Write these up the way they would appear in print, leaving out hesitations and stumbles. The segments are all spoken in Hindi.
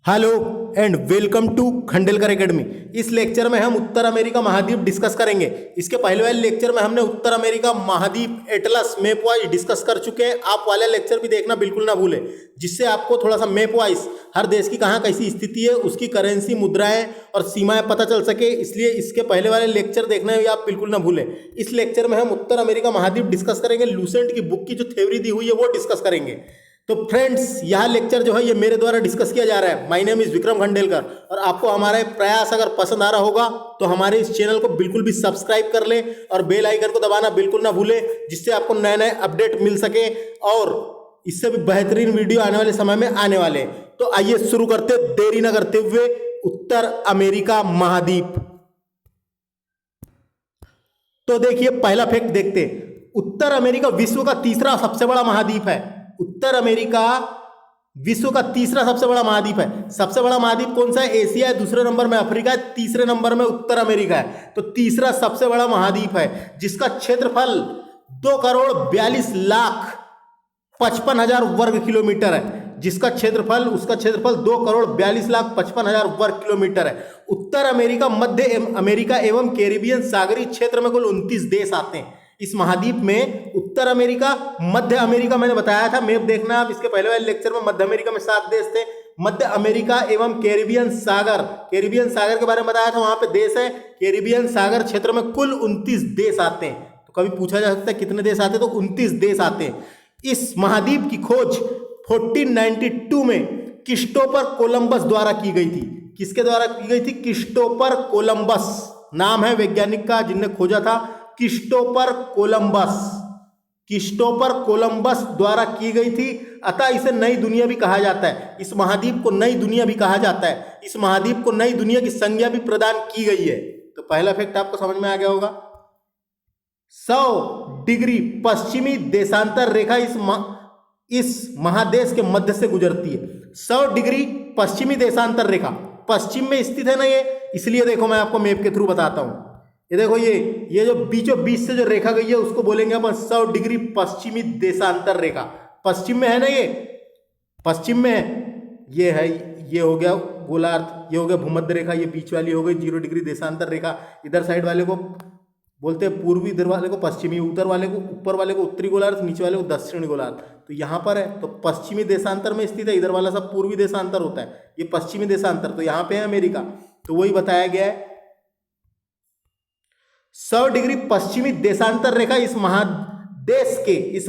Hello and welcome to Khandelkar academy. इस लेक्चर में हम उत्तर अमेरिका महाद्वीप डिस्कस करेंगे। इसके पहले वाले लेक्चर में हमने उत्तर अमेरिका महाद्वीप एटलस मैप वाइज डिस्कस कर चुके हैं। आप वाला लेक्चर भी देखना बिल्कुल ना भूलें, जिससे आपको थोड़ा सा मैप वाइज हर देश की कहाँ कैसी स्थिति है, उसकी करेंसी, मुद्राएं और सीमाएं पता चल सके। इसलिए इसके पहले वाले लेक्चर देखना भी आप बिल्कुल ना भूलें। इस लेक्चर में हम उत्तर अमेरिका महाद्वीप डिस्कस करेंगे। लूसेंट की बुक की जो थ्योरी दी हुई है वो डिस्कस करेंगे। तो फ्रेंड्स, यह लेक्चर जो है ये मेरे द्वारा डिस्कस किया जा रहा है। My name is Vikram Khandelkar. और आपको हमारा प्रयास अगर पसंद आ रहा होगा तो हमारे इस चैनल को बिल्कुल भी सब्सक्राइब कर लें और बेल आइकन को दबाना बिल्कुल ना भूलें, जिससे आपको नए नए अपडेट मिल सके और इससे भी बेहतरीन वीडियो आने वाले समय में आने वाले हैं। तो आइए शुरू करते, देरी न करते हुए, उत्तर अमेरिका महाद्वीप। तो देखिए, पहला फैक्ट देखते। उत्तर अमेरिका विश्व का तीसरा सबसे बड़ा महाद्वीप है। उत्तर अमेरिका विश्व का तीसरा सबसे बड़ा महाद्वीप है। सबसे बड़ा महाद्वीप कौन सा है? एशिया है, दूसरे नंबर में अफ्रीका है, तीसरे नंबर में उत्तर अमेरिका है। तो तीसरा सबसे बड़ा महाद्वीप है, जिसका क्षेत्रफल 2,42,55,000 वर्ग किलोमीटर है। जिसका क्षेत्रफल, उसका क्षेत्रफल 2,42,55,000 वर्ग किलोमीटर है। उत्तर अमेरिका, मध्य अमेरिका एवं कैरिबियन सागरीय क्षेत्र में कुल 29 देश आते हैं। इस महाद्वीप में उत्तर अमेरिका, मध्य अमेरिका मैंने बताया था, मैप देखना आप। इसके पहले वाले लेक्चर में मध्य अमेरिका में 7 देश थे। मध्य अमेरिका एवं कैरिबियन सागर के बारे में बताया था, वहां पे देश है। कैरिबियन सागर क्षेत्र में कुल 29 देश आते हैं। तो कभी पूछा जा सकता है कितने देश आते हैं, तो 29 देश आते हैं। इस महाद्वीप की खोज 1492 में क्रिस्टोफर कोलंबस द्वारा की गई थी। किसके द्वारा की गई थी? क्रिस्टोफर कोलंबस नाम है वैज्ञानिक का जिनने खोजा था, क्रिस्टोफर कोलंबस द्वारा की गई थी। अतः इसे नई दुनिया भी कहा जाता है। इस महाद्वीप को नई दुनिया भी कहा जाता है। इस महाद्वीप को नई दुनिया की संज्ञा भी प्रदान की गई है। तो पहला फैक्ट आपको समझ में आ गया होगा। 100 डिग्री पश्चिमी देशांतर रेखा इस महादेश के मध्य से गुजरती है। 100 डिग्री पश्चिमी देशांतर रेखा पश्चिम में स्थित है ना ये, इसलिए देखो मैं आपको मैप के थ्रू बताता हूं। ये देखो, ये जो बीचों बीच से जो रेखा गई है उसको बोलेंगे अपन 100 डिग्री पश्चिमी देशांतर रेखा। पश्चिम में है ना, ये पश्चिम में है। ये है, ये हो गया गोलार्ध, ये हो गया भूमध्य रेखा, ये बीच वाली हो गई 0 डिग्री देशांतर रेखा। इधर साइड वाले को बोलते हैं पूर्वी, इधर वाले को पश्चिमी, उधर वाले को, ऊपर वाले को उत्तरी गोलार्ध, नीचे वाले को दक्षिणी गोलार्ध। तो यहाँ पर है तो पश्चिमी देशांतर में स्थित है। इधर वाला सब पूर्वी देशांतर होता है, ये पश्चिमी देशांतर। तो यहाँ पे है अमेरिका। तो वही बताया गया है, 100 डिग्री पश्चिमी देशांतर रेखा इस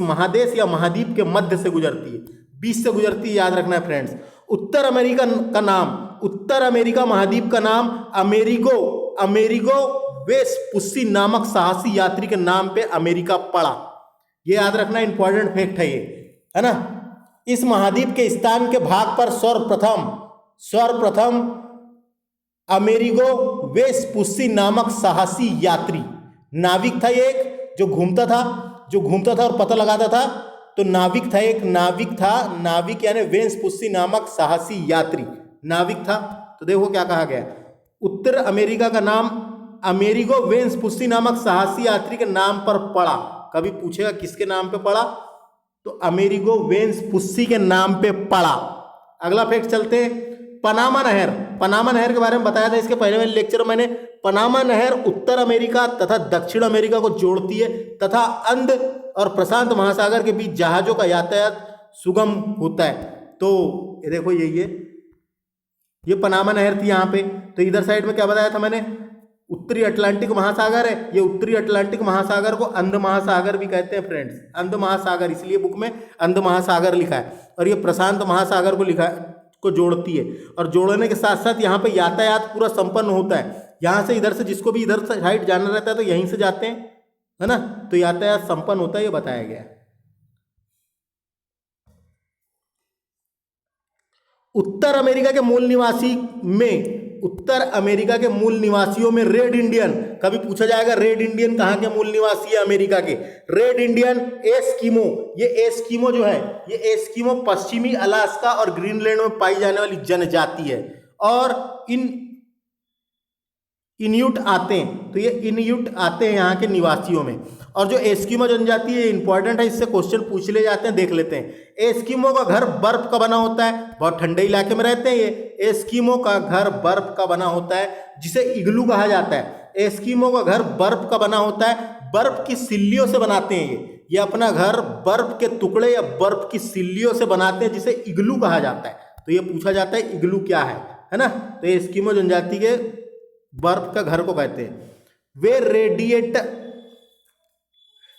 महादेश या महाद्वीप के मध्य से गुजरती है, बीच से गुजरती है। याद रखना है फ्रेंड्स। उत्तर अमेरिका महाद्वीप का नाम अमेरिगो वेस्पुस्सी नामक साहसी यात्री के नाम पे अमेरिका पड़ा। ये याद रखना, इंपॉर्टेंट फैक्ट है ये, है ना। इस महाद्वीप के स्थान के भाग पर सर्वप्रथम अमेरिगो वेस्पुस्सी नामक साहसी यात्री नाविक था। एक जो घूमता था और पता लगाता था। तो नाविक यानी वेस्पुस्सी नामक साहसी यात्री नाविक था। तो देखो क्या कहा गया, उत्तर अमेरिका का नाम अमेरिगो वेस्पुस्सी नामक साहसी यात्री के नाम पर पड़ा। कभी पूछेगा किसके नाम पे पड़ा, तो अमेरिगो वेस्पुस्सी के नाम पे पड़ा। अगला फैक्ट चलते हैं, पनामा नहर के बारे में बताया था इसके पहले वाले लेक्चर में मैंने। पनामा नहर उत्तर अमेरिका तथा दक्षिण अमेरिका को जोड़ती है तथा अंध और प्रशांत महासागर के बीच जहाजों का यातायात सुगम होता है। तो ये देखो, ये पनामा नहर थी यहाँ पे। तो इधर साइड में क्या बताया था मैंने, उत्तरी अटलांटिक महासागर है। ये उत्तरी अटलांटिक महासागर को अंध महासागर भी कहते हैं फ्रेंड्स, अंध महासागर, इसलिए बुक में अंध महासागर लिखा है। और ये प्रशांत महासागर को जोड़ती है। और जोड़ने के साथ साथ यहाँ पे यातायात पूरा संपन्न होता है। यहाँ से इधर से जिसको भी इधर साइड जाना रहता है तो यहीं से जाते हैं, है ना। तो यातायात संपन्न होता है, ये बताया गया है। उत्तर अमेरिका के मूल निवासियों में रेड इंडियन, कभी पूछा जाएगा रेड इंडियन कहाँ के मूल निवासी है अमेरिका के। रेड इंडियन एस्किमो, ये एस्किमो जो है, ये एस्किमो पश्चिमी अलास्का और ग्रीनलैंड में पाई जाने वाली जनजाति है। और इन्यूट आते हैं, तो ये इन्यूट आते हैं यहाँ के निवासियों में। और जो एस्किमो जनजाति है इंपॉर्टेंट है, इससे क्वेश्चन पूछ ले जाते हैं, देख लेते हैं। एस्किमो का घर बर्फ का बना होता है, बहुत ठंडे इलाके में रहते हैं ये। एस्किमो का घर बर्फ का बना होता है जिसे इग्लू कहा जाता है। एस्किमो का घर बर्फ का बना होता है, बर्फ की सिल्लियों से बनाते हैं ये अपना घर बर्फ के टुकड़े या बर्फ की सिल्लियों से बनाते हैं जिसे इग्लू कहा जाता है। तो ये पूछा जाता है इग्लू क्या है ना। तो ये एस्किमो जनजाति के बर्फ का घर को कहते हैं। वे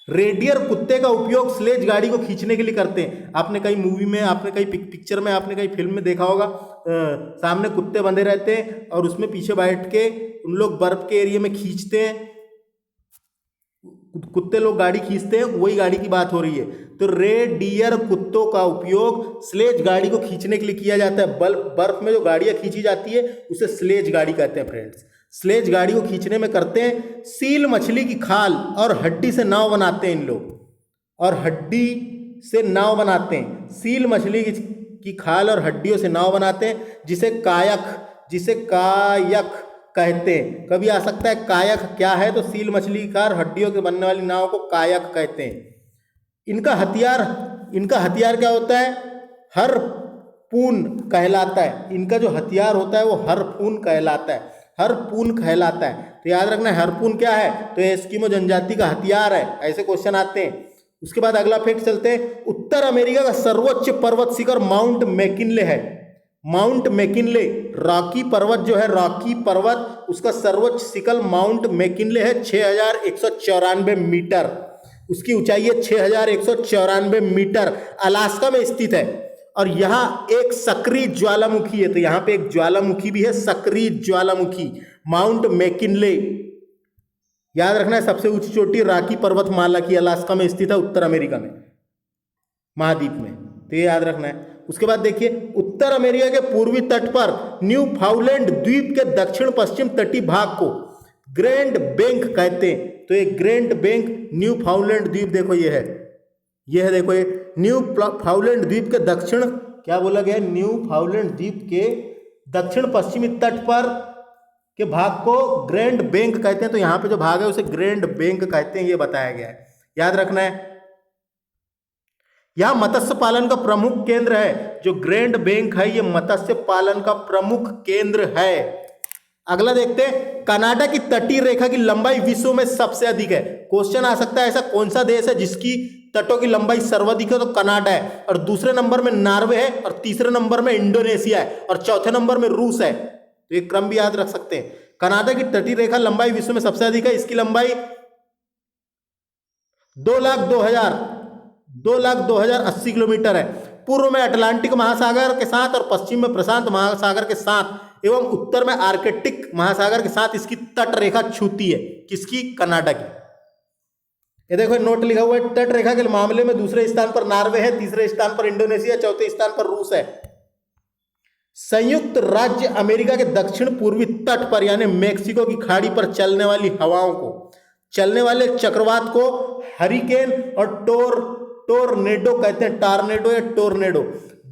रेडियर कुत्ते का उपयोग स्लेज गाड़ी को खींचने के लिए करते हैं। आपने कई मूवी में, आपने कई पिक्चर में, आपने कई फिल्म में देखा होगा, सामने कुत्ते बंधे रहते हैं और उसमें पीछे बैठ के उन लोग बर्फ के एरिया में खींचते हैं, कुत्ते लोग गाड़ी खींचते हैं, वही गाड़ी की बात हो रही है। तो रेडियर कुत्तों का उपयोग स्लेज गाड़ी को खींचने के लिए किया जाता है। बर्फ में जो गाड़ियां खींची जाती है उसे स्लेज गाड़ी कहते हैं फ्रेंड्स। स्लेज गाड़ी को खींचने में करते हैं। सील मछली की खाल और हड्डी से नाव बनाते हैं इन लोग, और हड्डी से नाव बनाते हैं। सील मछली की खाल और हड्डियों से नाव बनाते हैं जिसे कायक कहते हैं। कभी आ सकता है कायक क्या है, तो सील मछली की खाल हड्डियों के बनने वाली नाव को कायक कहते हैं। इनका हथियार क्या होता है? हरपून कहलाता है। इनका जो हथियार होता है वो हरपून कहलाता है। हरपून कहलाता है। तो याद रखना है हरपून क्या है, तो एस्किमो जनजाति का हथियार है। ऐसे क्वेश्चन आते हैं। उसके बाद अगला फैक्ट चलते हैं। उत्तर अमेरिका का सर्वोच्च पर्वत शिखर माउंट मैकिनले है। माउंट मैकिनले, रॉकी पर्वत जो है, रॉकी पर्वत, उसका सर्वोच्च शिखर माउंट मैकिनले है 6194 मीटर। उसकी ऊंचाई है 6194 मीटर, अलास्का में स्थित है। और यहाँ एक सक्रिय ज्वालामुखी है, तो यहाँ पे एक ज्वालामुखी भी है, सक्रिय ज्वालामुखी, माउंट मैकिनले। याद रखना है सबसे ऊंची चोटी रॉकी पर्वतमाला की अलास्का में स्थित है, उत्तर अमेरिका में, महाद्वीप में। तो ये याद रखना है। उसके बाद देखिए, उत्तर अमेरिका के पूर्वी तट पर न्यू फाउलैंड द्वीप के दक्षिण पश्चिम तटीय भाग को ग्रैंड बैंक कहते हैं। तो ये ग्रैंड बैंक न्यू फाउलैंड द्वीप, देखो ये है देखो ये न्यू फाउलैंड द्वीप के दक्षिण, क्या बोला गया, न्यू फाउलैंड द्वीप के दक्षिण पश्चिमी तट पर के भाग को ग्रैंड बैंक कहते हैं। तो यहाँ पे जो भाग है उसे ग्रैंड बैंक कहते हैं, ये बताया गया है, याद रखना है। यह मत्स्य पालन का प्रमुख केंद्र है। जो ग्रैंड बैंक है ये मत्स्य पालन का प्रमुख केंद्र है। अगला देखते हैं, कनाडा की तटीय रेखा की लंबाई विश्व में सबसे अधिक है। क्वेश्चन आ सकता है ऐसा कौन सा देश है जिसकी तटों की लंबाई सर्वाधिक है, तो कनाडा है। और दूसरे नंबर में नॉर्वे है, और तीसरे नंबर में इंडोनेशिया है, और चौथे नंबर में रूस है। तो एक क्रम भी याद रख सकते हैं। कनाडा की तटीय रेखा लंबाई विश्व में सबसे अधिक है। इसकी लंबाई 2,02,080 किलोमीटर है। पूर्व में अटलांटिक महासागर के साथ और पश्चिम में प्रशांत महासागर के साथ एवं उत्तर में आर्कटिक महासागर के साथ इसकी तट रेखा छूती है। किसकी? कनाडा की। ये देखो नोट लिखा हुआ है, तट रेखा के मामले में दूसरे स्थान पर नॉर्वे है, तीसरे स्थान पर इंडोनेशिया, चौथे स्थान पर रूस है। संयुक्त राज्य अमेरिका के दक्षिण पूर्वी तट पर यानी मेक्सिको की खाड़ी पर चलने वाली हवाओं को, चलने वाले चक्रवात को हरिकेन और टोरनेडो कहते हैं। टॉर्नेडो या टोरनेडो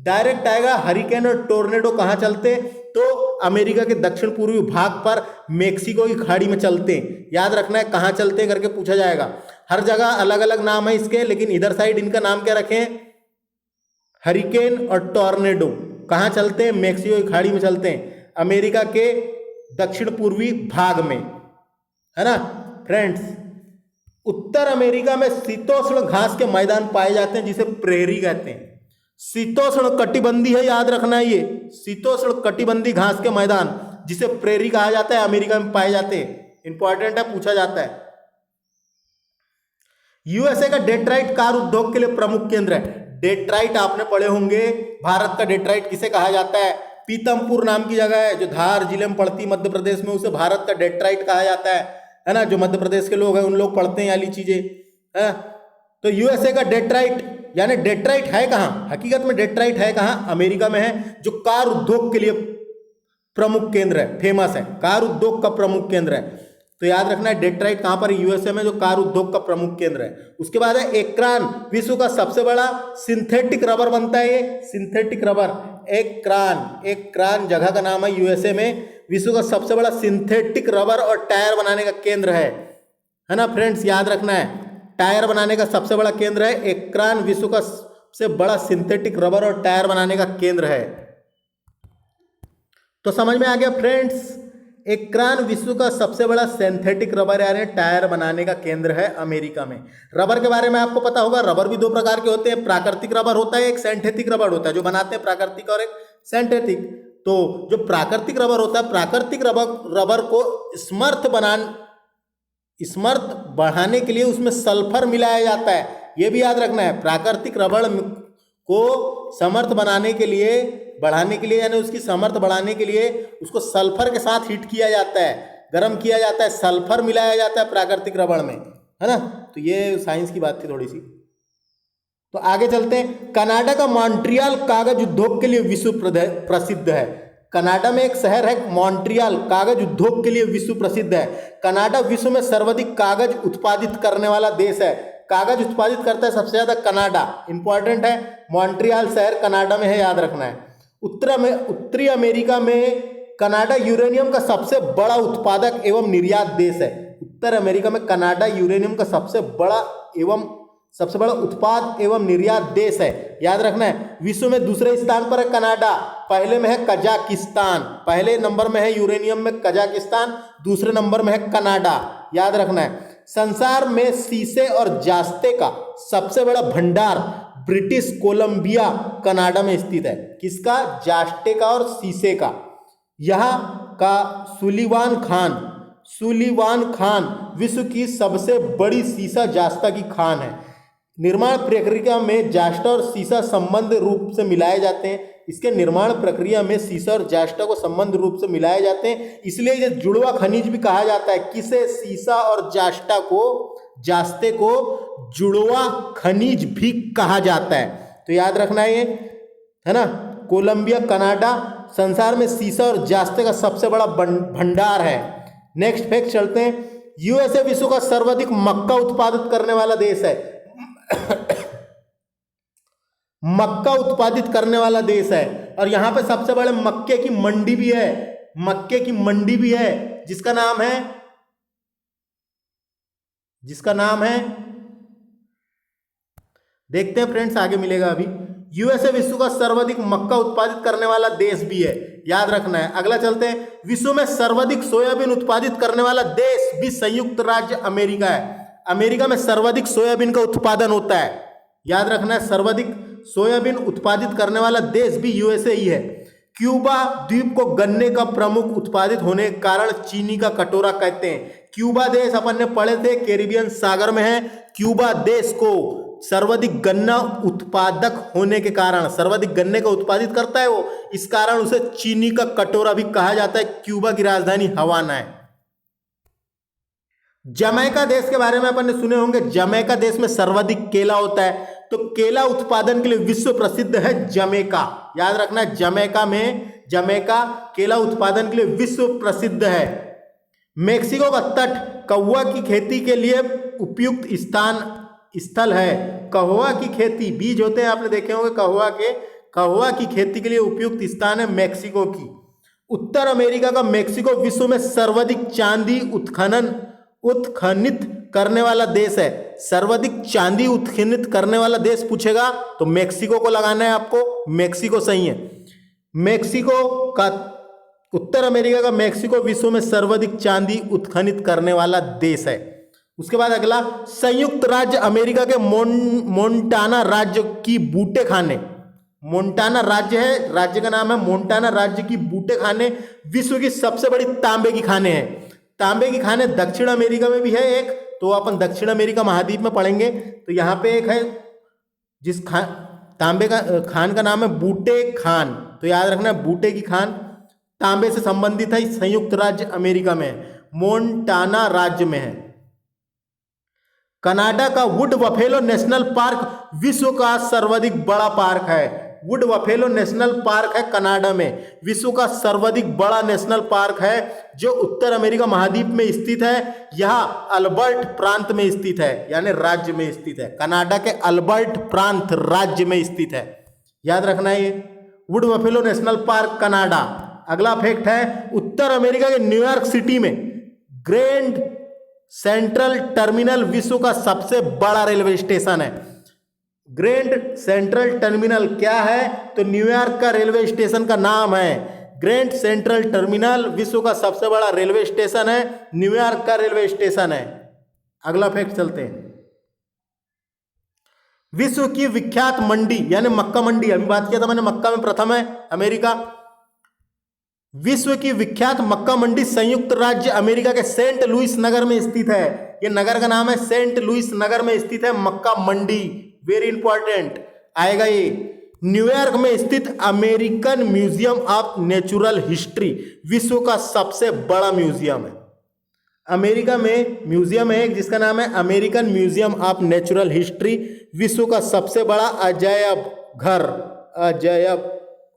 डायरेक्ट आएगा। हरिकेन और टोरनेडो कहाँ चलते हैं? तो अमेरिका के दक्षिण पूर्वी भाग पर मेक्सिको की खाड़ी में चलते हैं। याद रखना है कहाँ चलते हैं करके पूछा जाएगा। हर जगह अलग अलग नाम है इसके, लेकिन इधर साइड इनका नाम क्या रखें? हरिकेन और टॉर्नेडो। कहाँ चलते हैं? मेक्सिको की खाड़ी में चलते हैं, अमेरिका के दक्षिण पूर्वी भाग में, है ना फ्रेंड्स। उत्तर अमेरिका में शीतोष्ण घास के मैदान पाए जाते हैं जिसे प्रेरी कहते हैं। शीतोष्ण कटिबंधी है, याद रखना है ये शीतोष्ण कटिबंधी घास के मैदान जिसे प्रेरी कहा जाता है, अमेरिका में पाए जाते हैं। इंपॉर्टेंट है, पूछा जाता है। यूएसए का डेट्राइट कार उद्योग के लिए प्रमुख केंद्र है। डेट्राइट आपने पढ़े होंगे, भारत का डेट्राइट किसे कहा जाता है? पीतमपुर नाम की जगह है जो धार जिले में पड़ती मध्य प्रदेश में, उसे भारत का डेट्राइट कहा जाता है ना। जो मध्य प्रदेश के लोग हैं उन लोग पढ़ते हैं वाली चीजें, है। तो यूएसए का डेट्राइट, यानी डेट्राइट है कहाँ? हकीकत में डेट्राइट है कहाँ? अमेरिका में है, जो कार उद्योग के लिए प्रमुख केंद्र है, फेमस है, कार उद्योग का प्रमुख केंद्र है। तो याद रखना है डेट्राइट कहाँ पर? यूएसए में, जो कार उद्योग का प्रमुख केंद्र है। उसके बाद है एक्रान, विश्व का सबसे बड़ा सिंथेटिक रबर बनता है ये, सिंथेटिक रबर। एक्रान जगह का नाम है यूएसए में, विश्व का सबसे बड़ा सिंथेटिक रबर और टायर बनाने का केंद्र है ना फ्रेंड्स, याद रखना है। टायर बनाने का सबसे बड़ा केंद्र है। एक्रान विश्व का सबसे बड़ा सिंथेटिक रबर और टायर बनाने का केंद्र है। तो समझ में आ गया फ्रेंड्स, एक्रान विश्व का सबसे बड़ा सिंथेटिक रबर यानी टायर बनाने का केंद्र है अमेरिका में। रबर के बारे में आपको पता होगा, रबर भी दो प्रकार के होते हैं, प्राकृतिक रबर होता है, एक सिंथेटिक रबर होता है, जो बनाते हैं प्राकृतिक और एक सिंथेटिक। तो जो प्राकृतिक रबर होता है, प्राकृतिक रबर को स्मर्थ बढ़ाने के लिए उसमें सल्फर मिलाया जाता है। यह भी याद रखना है, प्राकृतिक रबर को समर्थ बनाने के लिए, बढ़ाने के लिए यानी उसकी समर्थ बढ़ाने के लिए उसको सल्फर के साथ हीट किया जाता है, गर्म किया जाता है, सल्फर मिलाया जाता है प्राकृतिक रबर में, है ना। तो ये साइंस की बात थी थोड़ी सी। तो आगे चलते हैं। कनाडा का मॉन्ट्रियल कागज उद्योग के लिए विश्व प्रसिद्ध है। कनाडा में एक शहर है मॉन्ट्रियल, कागज उद्योग के लिए विश्व प्रसिद्ध है। कनाडा विश्व में सर्वाधिक कागज उत्पादित करने वाला देश है। कागज उत्पादित करता है सबसे ज्यादा कनाडा, इंपॉर्टेंट है। मॉन्ट्रियल शहर कनाडा में है, याद रखना है। उत्तरी अमेरिका में कनाडा यूरेनियम का सबसे बड़ा उत्पादक एवं निर्यात देश है। उत्तर अमेरिका में कनाडा यूरेनियम का सबसे बड़ा उत्पाद एवं निर्यात देश है, याद रखना है। विश्व में दूसरे स्थान पर है कनाडा, पहले में है कजाकिस्तान। पहले नंबर में है यूरेनियम में कजाकिस्तान, दूसरे नंबर में है कनाडा, याद रखना है। संसार में शीशे और जास्ते का सबसे बड़ा भंडार ब्रिटिश कोलंबिया कनाडा में स्थित है। किसका? जास्ते का और शीशे का। यहाँ का सुलीवान खान विश्व की सबसे बड़ी सीसा जास्ता की खान है। निर्माण प्रक्रिया में जास्ता और सीसा संबंध रूप से मिलाए जाते हैं। इसके निर्माण प्रक्रिया में सीसा और जास्ता को संबंध रूप से मिलाए जाते हैं, इसलिए ये जुड़वा खनिज भी कहा जाता है। किसे? सीसा और जास्ते को जुड़वा खनिज भी कहा जाता है। तो याद रखना है ये, है ना। कोलंबिया कनाडा संसार में सीसा और जास्ते का सबसे बड़ा भंडार है। नेक्स्ट फैक्ट चलते हैं। यूएसए विश्व का सर्वाधिक मक्का उत्पादित करने वाला देश है। मक्का उत्पादित करने वाला देश है, और यहां पे सबसे बड़े मक्के की मंडी भी है, जिसका नाम है देखते हैं फ्रेंड्स, आगे मिलेगा अभी। यूएसए विश्व का सर्वाधिक मक्का उत्पादित करने वाला देश भी है, याद रखना है। अगला चलते हैं। विश्व में सर्वाधिक सोयाबीन उत्पादित करने वाला देश भी संयुक्त राज्य अमेरिका है। अमेरिका में सर्वाधिक सोयाबीन का उत्पादन होता है, याद रखना है। सर्वाधिक सोयाबीन उत्पादित करने वाला देश भी यूएसए ही है। क्यूबा द्वीप को गन्ने का प्रमुख उत्पादित होने के कारण चीनी का कटोरा कहते हैं। क्यूबा देश अपन ने पढ़े थे, कैरिबियन सागर में है। क्यूबा देश को सर्वाधिक गन्ना उत्पादक होने के कारण, सर्वाधिक गन्ने का उत्पादित करता है वो, इस कारण उसे चीनी का कटोरा भी कहा जाता है। क्यूबा की राजधानी हवाना है। जमैका देश के बारे में अपन ने सुने होंगे। जमैका देश में सर्वाधिक केला होता है, तो केला उत्पादन के लिए विश्व प्रसिद्ध है जमैका, याद रखना है। जमैका केला उत्पादन के लिए विश्व प्रसिद्ध है। मेक्सिको का तट कहुआ की खेती के लिए उपयुक्त स्थल है। कहुआ की खेती, बीज होते हैं आपने देखे होंगे कहुआ की खेती के लिए उपयुक्त स्थान है मेक्सिको की। उत्तर अमेरिका का मेक्सिको विश्व में सर्वाधिक चांदी उत्खनित करने वाला देश है। सर्वाधिक चांदी उत्खनित करने वाला देश पूछेगा तो मेक्सिको को लगाना है आपको, मेक्सिको सही है। उत्तर अमेरिका का मेक्सिको विश्व में सर्वाधिक चांदी उत्खनित करने वाला देश है। उसके बाद अगला, संयुक्त राज्य अमेरिका के मोन्टाना राज्य की बूटे खाने, मोन्टाना राज्य है, राज्य का नाम है मोन्टाना राज्य की बूटे खाने विश्व की सबसे बड़ी तांबे की खाने हैं। तांबे की खाने दक्षिण अमेरिका में भी है एक, तो अपन दक्षिण अमेरिका महाद्वीप में पढ़ेंगे। तो यहाँ पे एक है जिस तांबे का खान का नाम है बूटे खान, तो याद रखना बूटे की खान तांबे से संबंधित है, संयुक्त राज्य अमेरिका में, मोन्टाना राज्य में है। कनाडा का वुड बफेलो नेशनल पार्क विश्व का सर्वाधिक बड़ा पार्क है। वुड बफेलो नेशनल पार्क है कनाडा में, विश्व का सर्वाधिक बड़ा नेशनल पार्क है, जो उत्तर अमेरिका महाद्वीप में स्थित है। यह अल्बर्ट प्रांत में स्थित है, यानी राज्य में स्थित है। कनाडा के अल्बर्ट प्रांत राज्य में स्थित है, याद रखना है ये would buffalo national park Canada. अगला फैक्ट है, उत्तर अमेरिका के न्यूयॉर्क सिटी में ग्रैंड सेंट्रल टर्मिनल विश्व का सबसे बड़ा रेलवे स्टेशन है। ग्रैंड सेंट्रल टर्मिनल क्या है? तो न्यूयॉर्क का रेलवे स्टेशन का नाम है। ग्रैंड सेंट्रल टर्मिनल विश्व का सबसे बड़ा रेलवे स्टेशन है, न्यूयॉर्क का रेलवे स्टेशन है। अगला फैक्ट चलते हैं। विश्व की विख्यात मंडी यानी मक्का मंडी, अभी बात किया था मैंने, मक्का में प्रथम है अमेरिका। विश्व की विख्यात मक्का मंडी संयुक्त राज्य अमेरिका के सेंट लुइस नगर में स्थित है। यह नगर का नाम है सेंट लुइस नगर में स्थित है मक्का मंडी। वेरी इंपॉर्टेंट आएगा ये। न्यूयॉर्क में स्थित American museum of natural history विश्व का सबसे बड़ा म्यूजियम है। अमेरिका में म्यूजियम है जिसका नाम है American museum of natural history, विश्व का सबसे बड़ा अजायब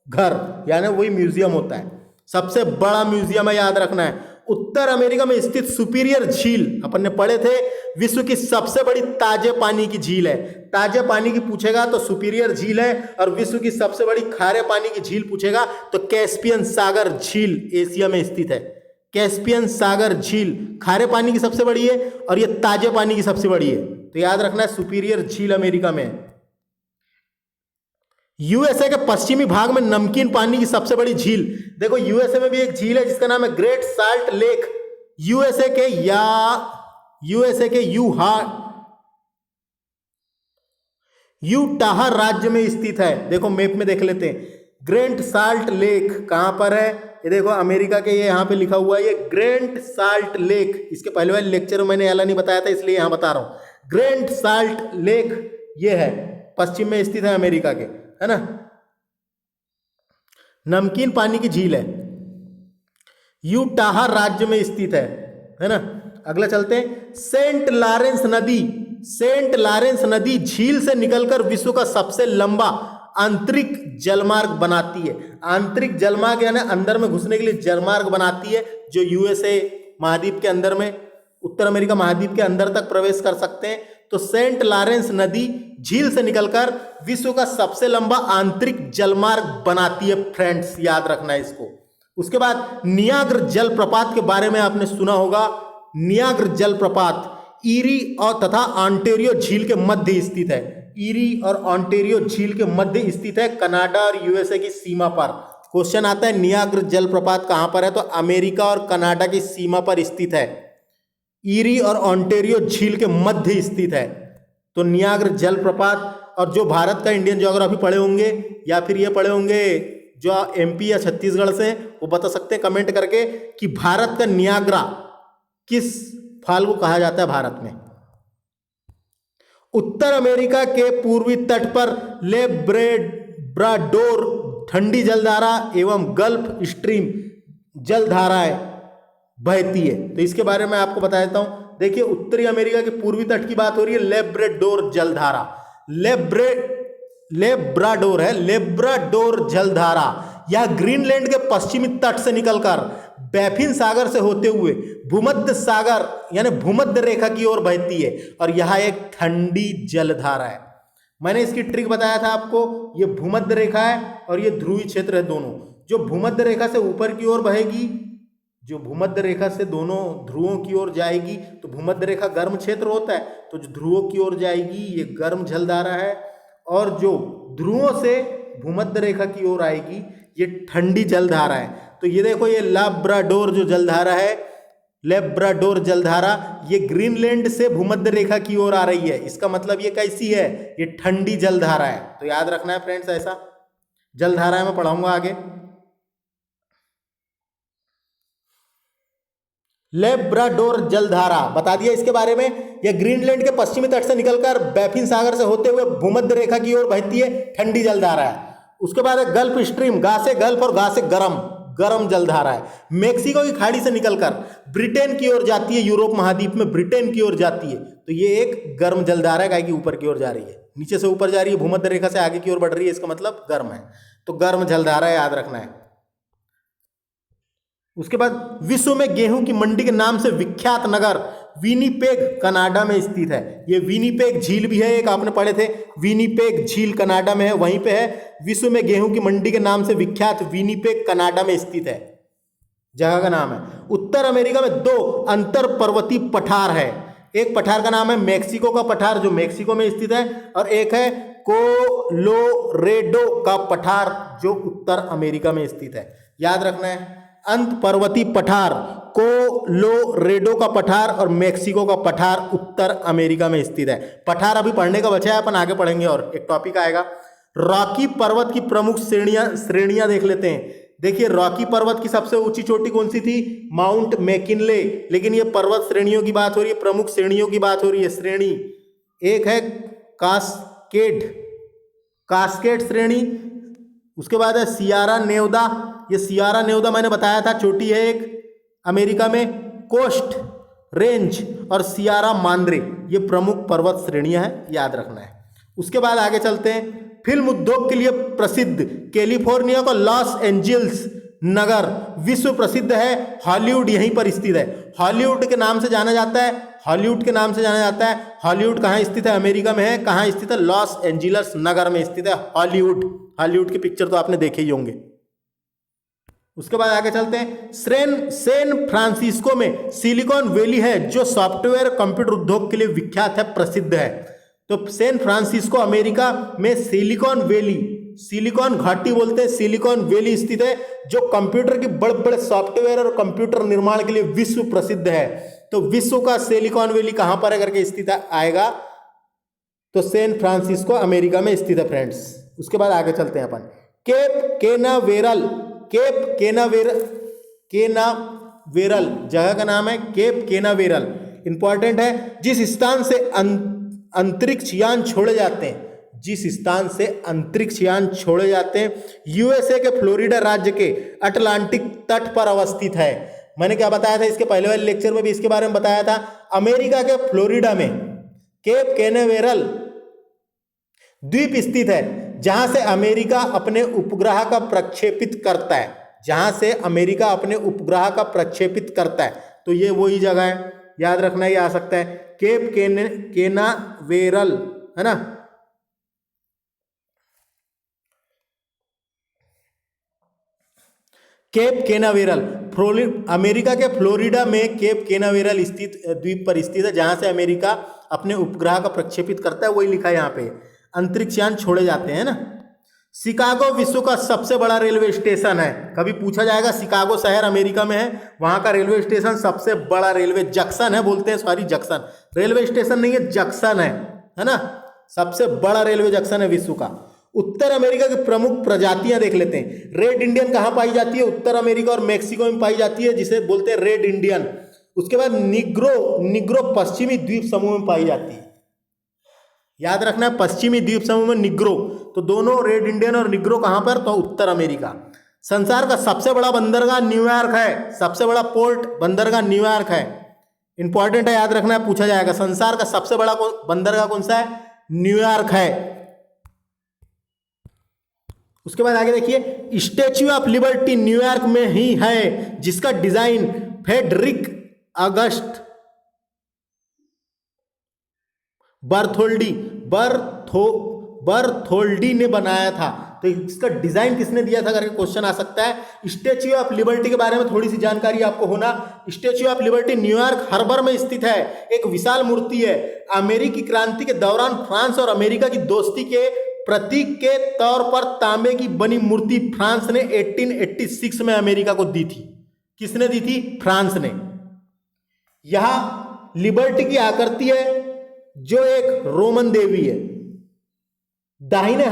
घर यानी वही म्यूजियम होता है, सबसे बड़ा म्यूजियम है, याद रखना है। उत्तर अमेरिका में स्थित सुपीरियर झील, अपन ने पढ़े थे, विश्व की सबसे बड़ी ताजे पानी की झील है। ताजे पानी की पूछेगा तो सुपीरियर झील है, और विश्व की सबसे बड़ी खारे पानी की झील पूछेगा तो कैस्पियन सागर झील एशिया में स्थित है। कैस्पियन सागर झील खारे पानी की सबसे बड़ी है और यह ताजे पानी की सबसे बड़ी है, तो याद रखना है सुपीरियर झील अमेरिका में है। यूएसए के पश्चिमी भाग में नमकीन पानी की सबसे बड़ी झील, देखो यूएसए में भी एक झील है जिसका नाम है ग्रेट साल्ट लेक। यूएसए के यूटाह राज्य में स्थित है। देखो मैप में देख लेते हैं, ग्रेट साल्ट लेक कहां पर है? ये देखो अमेरिका के, ये यहां पे लिखा हुआ है, ये ग्रेट साल्ट लेक। इसके पहले वाले लेक्चर में मैंने याला नहीं बताया था, इसलिए यहां बता रहा हूं। ग्रेट साल्ट लेक ये है, पश्चिम में स्थित है अमेरिका के, है ना। नमकीन पानी की झील है, यूटाह राज्य में स्थित है ना। अगला चलते हैं। सेंट लॉरेंस नदी झील से निकलकर विश्व का सबसे लंबा आंतरिक जलमार्ग बनाती है। आंतरिक जलमार्ग यानी अंदर में घुसने के लिए जलमार्ग बनाती है, जो यूएसए महाद्वीप के अंदर में, उत्तर अमेरिका महाद्वीप के अंदर तक प्रवेश कर सकते हैं। तो सेंट लॉरेंस नदी झील से निकलकर विश्व का सबसे लंबा आंतरिक जलमार्ग बनाती है फ्रेंड्स, याद रखना है इसको। उसके बाद नियाग्रा जलप्रपात के बारे में आपने सुना होगा। नियाग्रा जलप्रपात ईरी और तथा ऑन्टेरियो झील के मध्य स्थित है। ईरी और ऑन्टेरियो झील के मध्य स्थित है, कनाडा और यूएसए की सीमा पर। क्वेश्चन आता है नियाग्रा जलप्रपात कहां पर है? तो अमेरिका और कनाडा की सीमा पर स्थित है। ईरी और ऑन्टेरियो झील के मध्य स्थित है तो नियाग्रा जलप्रपात। और जो भारत का इंडियन ज्योग्राफी पढ़े होंगे या फिर ये पढ़े होंगे जो एमपी या छत्तीसगढ़ से, वो बता सकते हैं कमेंट करके कि भारत का नियाग्रा किस फाल को कहा जाता है भारत में। उत्तर अमेरिका के पूर्वी तट पर लेब्राडोर ठंडी जलधारा एवं गल्फ स्ट्रीम जलधाराएं बहती है। तो इसके बारे में आपको बता देता हूं। देखिए उत्तरी अमेरिका के पूर्वी तट की बात हो रही है, लेब्राडोर जलधारा, लेब्राडोर है, लेब्राडोर जलधारा। यह ग्रीनलैंड के पश्चिमी तट से निकलकर बैफिन सागर से होते हुए भूमध्य सागर यानी भूमध्य रेखा की ओर बहती है, और यह एक ठंडी जलधारा है। मैंने इसकी ट्रिक बताया था आपको, ये भूमध्य रेखा है और ये ध्रुवीय क्षेत्र है दोनों। जो भूमध्य रेखा से ऊपर की ओर बहेगी, जो भूमध्य रेखा से दोनों ध्रुवों की ओर जाएगी, तो भूमध्य रेखा गर्म क्षेत्र होता है, तो जो ध्रुवों की ओर जाएगी ये गर्म जलधारा है, और जो ध्रुवों से भूमध्य रेखा की ओर आएगी ये ठंडी जलधारा है। तो ये देखो ये लेब्राडोर जो जलधारा है, लेब्राडोर जलधारा, ये ग्रीनलैंड से भूमध्य रेखा की ओर आ रही है। इसका मतलब ये कैसी है? ये ठंडी जलधारा है। तो याद रखना है फ्रेंड्स, ऐसा जलधारा मैं पढ़ाऊंगा आगे। लेब्राडोर जलधारा बता दिया इसके बारे में। यह ग्रीनलैंड के पश्चिमी तट से निकलकर बैफिन सागर से होते हुए भूमध्य रेखा की ओर बहती है, ठंडी जलधारा है। उसके बाद है गल्फ स्ट्रीम, गा से गल्फ और गा से गरम जलधारा है। मेक्सिको की खाड़ी से निकलकर ब्रिटेन की ओर जाती है, यूरोप महाद्वीप में ब्रिटेन की ओर जाती है, तो ये एक गर्म जलधारा है, गाय की ऊपर की ओर जा रही है, नीचे से ऊपर जा रही है, भूमध्य रेखा से आगे की ओर बढ़ रही है, इसका मतलब गर्म है, तो गर्म जलधारा याद रखना है। उसके बाद विश्व में गेहूं की मंडी के नाम से विख्यात नगर विनिपेग कनाडा में स्थित है। ये विनिपेग झील भी है, एक आपने पढ़े थे, विनिपेग झील कनाडा में है, वहीं पे है। विश्व में गेहूं की मंडी के नाम से विख्यात विनिपेग कनाडा में स्थित है। जगह का नाम है। उत्तर अमेरिका में 2 अंतर पर्वतीय पठार है। एक पठार का नाम है मेक्सिको का पठार जो मेक्सिको में स्थित है, और एक है कोलोरेडो का पठार जो उत्तर अमेरिका में स्थित है। याद रखना है, अंत पर्वतीय पठार कोलोरेडो का पठार और मेक्सिको का पठार उत्तर अमेरिका में स्थित है। पठार अभी पढ़ने का बचा है, अपन आगे पढ़ेंगे और एक टॉपिक आएगा। रॉकी पर्वत की प्रमुख श्रेणियां देख लेते हैं। देखिए, रॉकी पर्वत की सबसे ऊंची चोटी कौन सी थी? Mount McKinley. लेकिन ये पर्वत श्रेणियों की बात हो रही है, प्रमुख श्रेणियों की बात हो रही है। श्रेणी एक है कास्केड श्रेणी, उसके बाद है सियारा नेवदा। ये सियारा नेवदा मैंने बताया था चोटी है एक अमेरिका में। कोस्ट रेंज और सियारा मांद्रे, ये प्रमुख पर्वत श्रेणियां हैं, याद रखना है। उसके बाद आगे चलते हैं। फिल्म उद्योग के लिए प्रसिद्ध कैलिफोर्निया का लॉस एंजल्स नगर विश्व प्रसिद्ध है। हॉलीवुड यहीं पर स्थित है। हॉलीवुड के नाम से जाना जाता है। हॉलीवुड कहाँ स्थित है? अमेरिका में है। कहाँ स्थित है? लॉस एंजल्स नगर में स्थित है हॉलीवुड की पिक्चर तो आपने देखे ही होंगे। उसके बाद आगे चलते हैं। सैन फ्रांसिस्को में सिलिकॉन वैली है जो सॉफ्टवेयर कंप्यूटर उद्योग के लिए विख्यात है, प्रसिद्ध है। तो सैन फ्रांसिस्को अमेरिका में सिलिकॉन घाटी बोलते हैं, सिलिकॉन वैली स्थित है जो कंप्यूटर के बड़े बड़े सॉफ्टवेयर और कंप्यूटर निर्माण के लिए विश्व प्रसिद्ध है। तो विश्व का सिलिकॉन वैली कहां पर करके स्थित आएगा? तो सैन फ्रांसिस्को अमेरिका में स्थित है फ्रेंड्स। उसके बाद आगे चलते हैं अपन। केप केनावेरल जगह का नाम है केप केनावेरल। इंपॉर्टेंट है। जिस स्थान से अंतरिक्ष यान छोड़े जाते हैं यूएसए के फ्लोरिडा राज्य के अटलांटिक तट पर अवस्थित है। मैंने क्या बताया था इसके पहले वाले लेक्चर में भी इसके बारे में बताया था। अमेरिका के फ्लोरिडा में केप कैनावेरल द्वीप स्थित है जहां से अमेरिका अपने उपग्रह का प्रक्षेपित करता है। तो ये वही जगह है, याद रखना। ये आ सकता है केप केनावेरल, है ना। केप केनावेरल अमेरिका के फ्लोरिडा में केप केनावेरल स्थित द्वीप पर स्थित है जहां से अमेरिका अपने उपग्रह का प्रक्षेपित करता है। वही लिखा है यहाँ पे, अंतरिक्ष यान छोड़े जाते हैं ना। शिकागो विश्व का सबसे बड़ा रेलवे स्टेशन है। कभी पूछा जाएगा, शिकागो शहर अमेरिका में है, वहां का रेलवे स्टेशन सबसे बड़ा जंक्शन है, बोलते हैं सॉरी जंक्शन, रेलवे स्टेशन नहीं है, जंक्शन है ना। सबसे बड़ा रेलवे जंक्शन है विश्व का। उत्तर अमेरिका की प्रमुख प्रजातियां देख लेते हैं। रेड इंडियन कहां पाई जाती है? उत्तर अमेरिका और मेक्सिको में पाई जाती है, जिसे बोलते हैं रेड इंडियन। उसके बाद निग्रो पश्चिमी द्वीप समूह में पाई जाती है। याद रखना है, पश्चिमी द्वीप समूह में निग्रो। तो दोनों रेड इंडियन और निग्रो कहां पर? तो उत्तर अमेरिका। संसार का सबसे बड़ा बंदरगाह न्यूयॉर्क है। सबसे बड़ा पोर्ट बंदरगाह न्यूयॉर्क है। इंपॉर्टेंट है, याद रखना है, पूछा जाएगा। संसार का सबसे बड़ा बंदरगाह कौन सा है? न्यूयॉर्क है। उसके बाद आगे देखिए, स्टैच्यू ऑफ लिबर्टी न्यूयॉर्क में ही है जिसका डिजाइन फ्रेडरिक अगस्ट बर्थोल्डी ने बनाया था। तो इसका डिजाइन किसने दिया था करके क्वेश्चन आ सकता है। स्टैच्यू ऑफ लिबर्टी के बारे में थोड़ी सी जानकारी आपको होना। Statue of Liberty New York Harbor में स्थित है। एक विशाल मूर्ति है। अमेरिकी क्रांति के दौरान फ्रांस और अमेरिका की दोस्ती के प्रतीक के तौर पर तांबे की बनी मूर्ति फ्रांस ने 1886 में अमेरिका को दी थी। किसने दी थी? फ्रांस ने। यहां लिबर्टी की आकृति है जो एक रोमन देवी है। दाहिने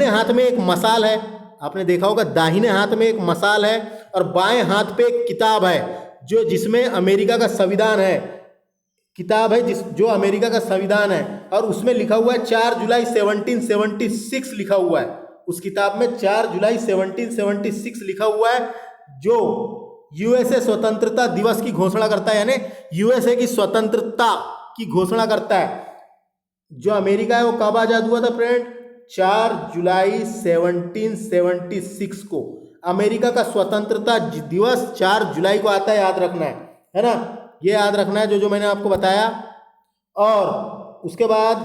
हाथ में एक मसाल है, आपने देखा होगा, दाहिने हाथ में एक मसाल है और बाएं हाथ पे एक किताब है जिसमें अमेरिका का संविधान है। जो अमेरिका का संविधान है, और उसमें लिखा हुआ है 4 जुलाई 1776 लिखा हुआ है। उस किताब में 4 जुलाई 1776 लिखा हुआ है, जो यूएसए स्वतंत्रता दिवस की घोषणा करता है, यानी यूएसए की स्वतंत्रता की घोषणा करता है। जो अमेरिका है वो कब आजाद हुआ था फ्रेंड? 4 जुलाई 1776 को। अमेरिका का स्वतंत्रता दिवस 4 जुलाई को आता है, याद रखना है ना। ये याद रखना है जो मैंने आपको बताया। और उसके बाद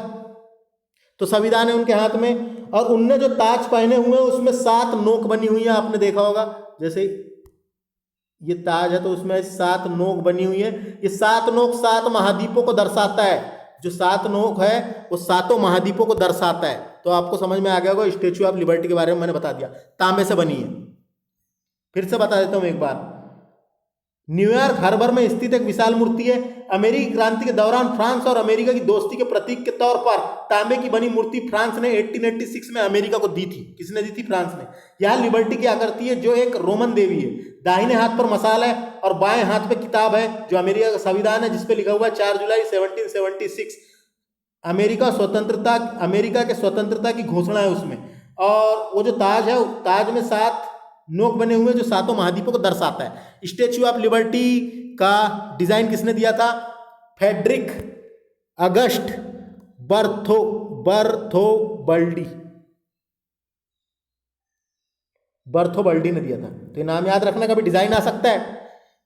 तो संविधान है उनके हाथ में, और उनने जो ताज पहने हुए हैं उसमें 7 नोक बनी हुई है, आपने देखा होगा। जैसे ये ताज है तो उसमें 7 नोक बनी हुई है। ये 7 नोक 7 महाद्वीपों को दर्शाता है। जो 7 नोक है वो सातों महाद्वीपों को दर्शाता है। तो आपको समझ में आ गया होगा। स्टेच्यू ऑफ लिबर्टी के बारे में मैंने बता दिया, तांबे से बनी है। फिर से बता देता हूं एक बार। न्यूयॉर्क हार्बर में स्थित एक विशाल मूर्ति है। अमेरिकी क्रांति के दौरान फ्रांस और अमेरिका की दोस्ती के प्रतीक के तौर पर तांबे की बनी मूर्ति फ्रांस ने 1886 में अमेरिका को दी थी। किसने दी थी? फ्रांस ने। यहाँ लिबर्टी की आकृति है जो एक रोमन देवी है। दाहिने हाथ पर मशाल है और बाएं हाथ पे किताब है जो अमेरिका का संविधान है, जिसपे लिखा हुआ है 4 जुलाई 1776। अमेरिका के स्वतंत्रता की घोषणा है उसमें। और वो जो ताज है, ताज में 7 नोक बने हुए जो सातों महाद्वीपों को दर्शाता है। स्टेच्यू ऑफ लिबर्टी का डिजाइन किसने दिया था? फ्रेडरिक अगस्ट बर्थोबल्डी ने दिया था। तो ये नाम याद रखना, कभी डिजाइन आ सकता है।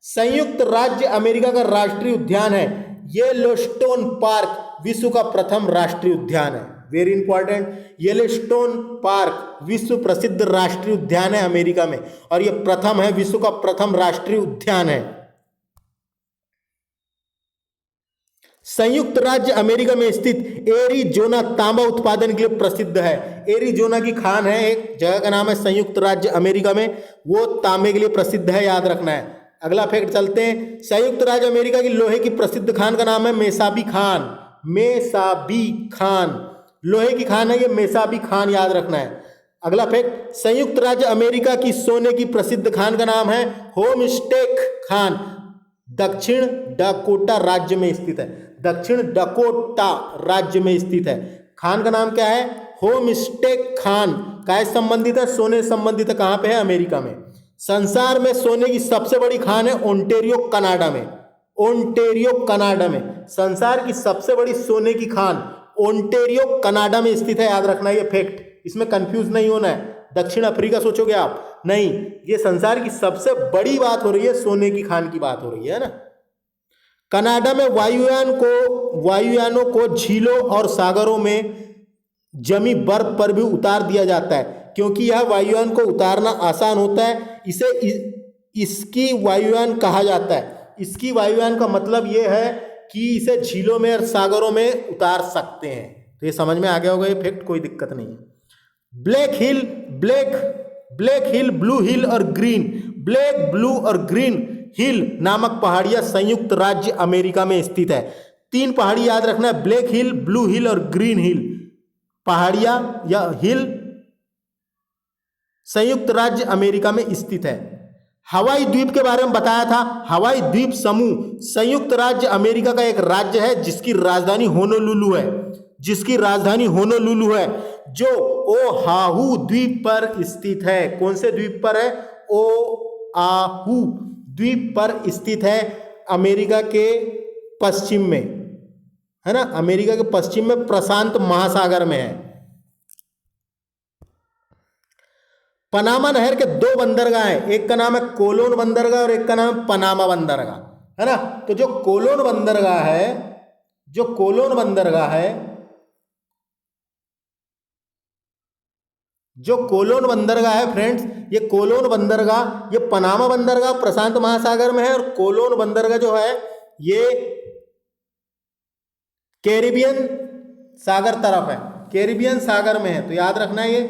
संयुक्त राज्य अमेरिका का राष्ट्रीय उद्यान है येलोस्टोन पार्क। विश्व का प्रथम राष्ट्रीय उद्यान है। Very important. येलोस्टोन पार्क विश्व प्रसिद्ध राष्ट्रीय उद्यान है अमेरिका में, और यह प्रथम है, विश्व का प्रथम राष्ट्रीय उद्यान है। संयुक्त राज्य अमेरिका में स्थित एरिजोना तांबा उत्पादन के लिए प्रसिद्ध है। एरिजोना की खान है, एक जगह का नाम है संयुक्त राज्य अमेरिका में, वो तांबे के लिए प्रसिद्ध है, याद रखना है। अगला फैक्ट चलते हैं। संयुक्त राज्य अमेरिका की लोहे की प्रसिद्ध खान का नाम है मेसाबी खान। मेसाबी खान लोहे की खान है, ये मेसाबी खान, याद रखना है। अगला फैक्ट, संयुक्त राज्य अमेरिका की सोने की प्रसिद्ध खान का नाम है होमस्टेक खान। दक्षिण डकोटा राज्य में स्थित है। दक्षिण डकोटा राज्य में स्थित है। खान का नाम क्या है? होमस्टेक खान। काय संबंधित है? सोने संबंधित है। कहां पे है? अमेरिका में। संसार में सोने की सबसे बड़ी खान है ओंटेरियो कनाडा में। ओंटेरियो कनाडा में संसार की सबसे बड़ी सोने की खान ओंटेरियो कनाडा में स्थित है, याद रखना है ये फैक्ट। इसमें कंफ्यूज नहीं होना है। दक्षिण अफ्रीका सोचोगे आप, नहीं, ये संसार की सबसे बड़ी बात हो रही है, सोने की खान की बात हो रही है ना। कनाडा में वायुयानों को झीलों और सागरों में जमी बर्फ पर भी उतार दिया जाता है, क्योंकि यह वायुयान को उतारना आसान होता है। इसे इसकी वायुयान कहा जाता है। इसकी वायुयान का मतलब यह है कि इसे झीलों में और सागरों में उतार सकते हैं। तो ये समझ में आ गया होगा ये फैक्ट, कोई दिक्कत नहीं है। ब्लैक हिल, ब्लू हिल और ग्रीन, ब्लैक, ब्लू और ग्रीन हिल नामक पहाड़ियां संयुक्त राज्य अमेरिका में स्थित है। 3 पहाड़ी याद रखना है, ब्लैक हिल, ब्लू हिल और ग्रीन हिल पहाड़ियां या हिल संयुक्त राज्य अमेरिका में स्थित है। हवाई द्वीप के बारे में बताया था। हवाई द्वीप समूह संयुक्त राज्य अमेरिका का एक राज्य है जिसकी राजधानी होनोलुलु है। जो ओआहू द्वीप पर स्थित है। कौन से द्वीप पर है? ओआहू द्वीप पर स्थित है, अमेरिका के पश्चिम में, है ना। अमेरिका के पश्चिम में प्रशांत महासागर में है। पनामा नहर के 2 बंदरगाह हैं, एक का नाम है कोलोन बंदरगाह और एक का नाम है पनामा बंदरगाह, है ना। तो जो कोलोन बंदरगाह है फ्रेंड्स, ये कोलोन बंदरगाह, ये पनामा बंदरगाह प्रशांत महासागर में है, और कोलोन बंदरगाह जो है ये कैरिबियन सागर तरफ है, कैरिबियन सागर में है। तो याद रखना है ये,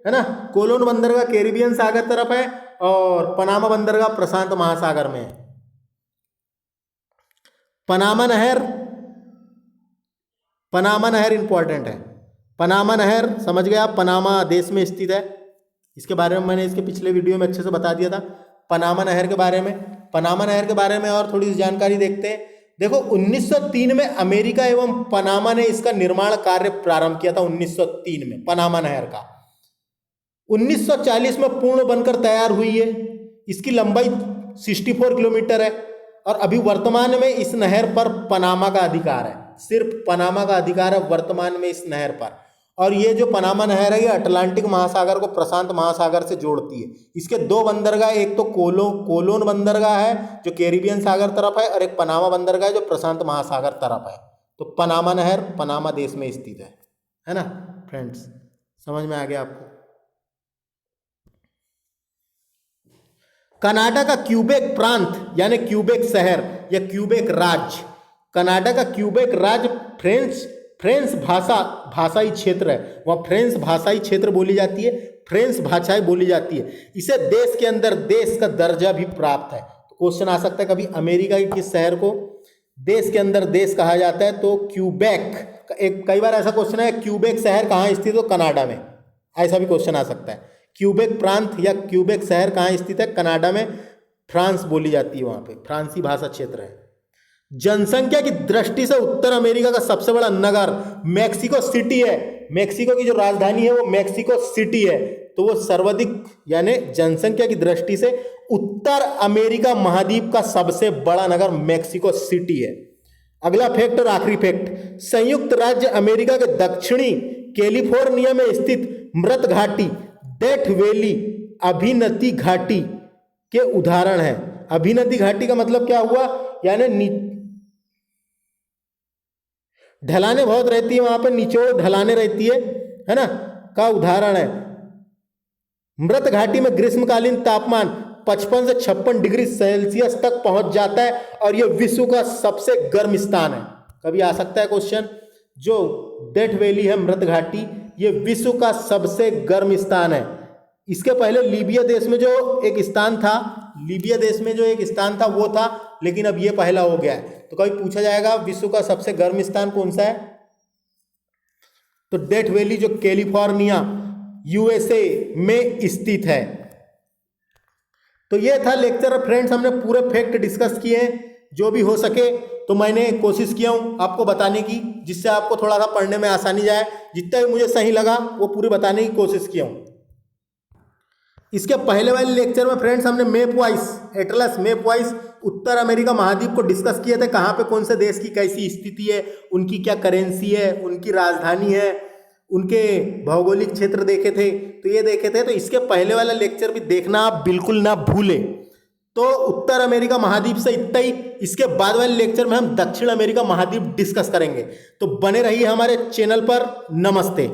है ना। कोलोन बंदरगाह कैरिबियन सागर तरफ है और पनामा बंदरगाह प्रशांत महासागर में है। पनामा नहर इंपॉर्टेंट है। पनामा नहर समझ गए आप, पनामा देश में स्थित है। इसके बारे में मैंने इसके पिछले वीडियो में अच्छे से बता दिया था पनामा नहर के बारे में। पनामा नहर के बारे में और थोड़ी जानकारी देखते हैं। देखो 1903 में अमेरिका एवं पनामा ने इसका निर्माण कार्य प्रारंभ किया था। 1903 में पनामा नहर का 1940 में पूर्ण बनकर तैयार हुई है। इसकी लंबाई 64 किलोमीटर है और अभी वर्तमान में इस नहर पर पनामा का अधिकार है। सिर्फ पनामा का अधिकार है वर्तमान में इस नहर पर। और ये जो पनामा नहर है ये अटलांटिक महासागर को प्रशांत महासागर से जोड़ती है। इसके 2 बंदरगाह, एक तो कोलोन बंदरगाह है जो कैरिबियन सागर तरफ है, और एक पनामा बंदरगाह है जो प्रशांत महासागर तरफ है। तो पनामा नहर पनामा देश में स्थित है ना फ्रेंड्स। समझ में आ गया आपको। कनाडा का क्यूबेक प्रांत यानी क्यूबेक शहर या क्यूबेक राज्य, कनाडा का क्यूबेक राज्य फ्रेंच भाषाई क्षेत्र है, वहाँ फ्रेंच भाषाई क्षेत्र बोली जाती है, फ्रेंच भाषाएं बोली जाती है। इसे देश के अंदर देश का दर्जा भी प्राप्त है। तो क्वेश्चन आ सकता है कभी अमेरिका के किस शहर को देश के अंदर देश कहा जाता है, तो क्यूबेक। एक कई बार ऐसा क्वेश्चन है क्यूबेक शहर कहाँ स्थित हो, कनाडा में, ऐसा भी क्वेश्चन आ सकता है। क्यूबेक प्रांत या क्यूबेक शहर कहाँ स्थित है, कनाडा में, फ्रांस बोली जाती है, वहाँ पे फ्रांसी भाषा क्षेत्र है। जनसंख्या की दृष्टि से उत्तर अमेरिका का सबसे बड़ा नगर मैक्सिको सिटी है। मैक्सिको की जो राजधानी है वो मैक्सिको सिटी है, तो वो सर्वाधिक यानी जनसंख्या की दृष्टि से उत्तर अमेरिका महाद्वीप का सबसे बड़ा नगर मैक्सिको सिटी है। अगला फैक्ट और आखिरी फैक्ट, संयुक्त राज्य अमेरिका के दक्षिणी कैलिफोर्निया में स्थित मृत घाटी डेथ वैली अभिनति घाटी के उदाहरण है। अभिनति घाटी का मतलब क्या हुआ, यानी ढलाने बहुत रहती है, वहां पर निचोड़ ढलाने रहती है ना, का उदाहरण है। मृत घाटी में ग्रीष्मकालीन तापमान 55 से 56 डिग्री सेल्सियस तक पहुंच जाता है और यह विश्व का सबसे गर्म स्थान है। कभी आ सकता है क्वेश्चन, जो डेथ वैली है मृत घाटी, ये विश्व का सबसे गर्म स्थान है। इसके पहले लीबिया देश में जो एक स्थान था, लीबिया देश में जो एक स्थान था वो था, लेकिन अब ये पहला हो गया है। तो कभी पूछा जाएगा विश्व का सबसे गर्म स्थान कौन सा है, तो डेथ वैली जो कैलिफोर्निया यूएसए में स्थित है। तो ये था लेक्चर फ्रेंड्स, हमने पूरे फैक्ट डिस्कस किए हैं जो भी हो सके, तो मैंने कोशिश किया हूँ आपको बताने की, जिससे आपको थोड़ा सा पढ़ने में आसानी जाए। जितना भी मुझे सही लगा वो पूरी बताने की कोशिश किया हूँ। इसके पहले वाले लेक्चर में फ्रेंड्स हमने map wise, atlas map wise उत्तर अमेरिका महाद्वीप को डिस्कस किए थे, कहाँ पे कौन से देश की कैसी स्थिति है, उनकी क्या करेंसी है, उनकी राजधानी है, उनके भौगोलिक क्षेत्र देखे थे, तो ये देखे थे। तो इसके पहले वाला लेक्चर भी देखना आप बिल्कुल ना भूलें। तो उत्तर अमेरिका महाद्वीप से इतना ही। इसके बाद वाले लेक्चर में हम दक्षिण अमेरिका महाद्वीप डिस्कस करेंगे। तो बने रहिए हमारे चैनल पर। नमस्ते।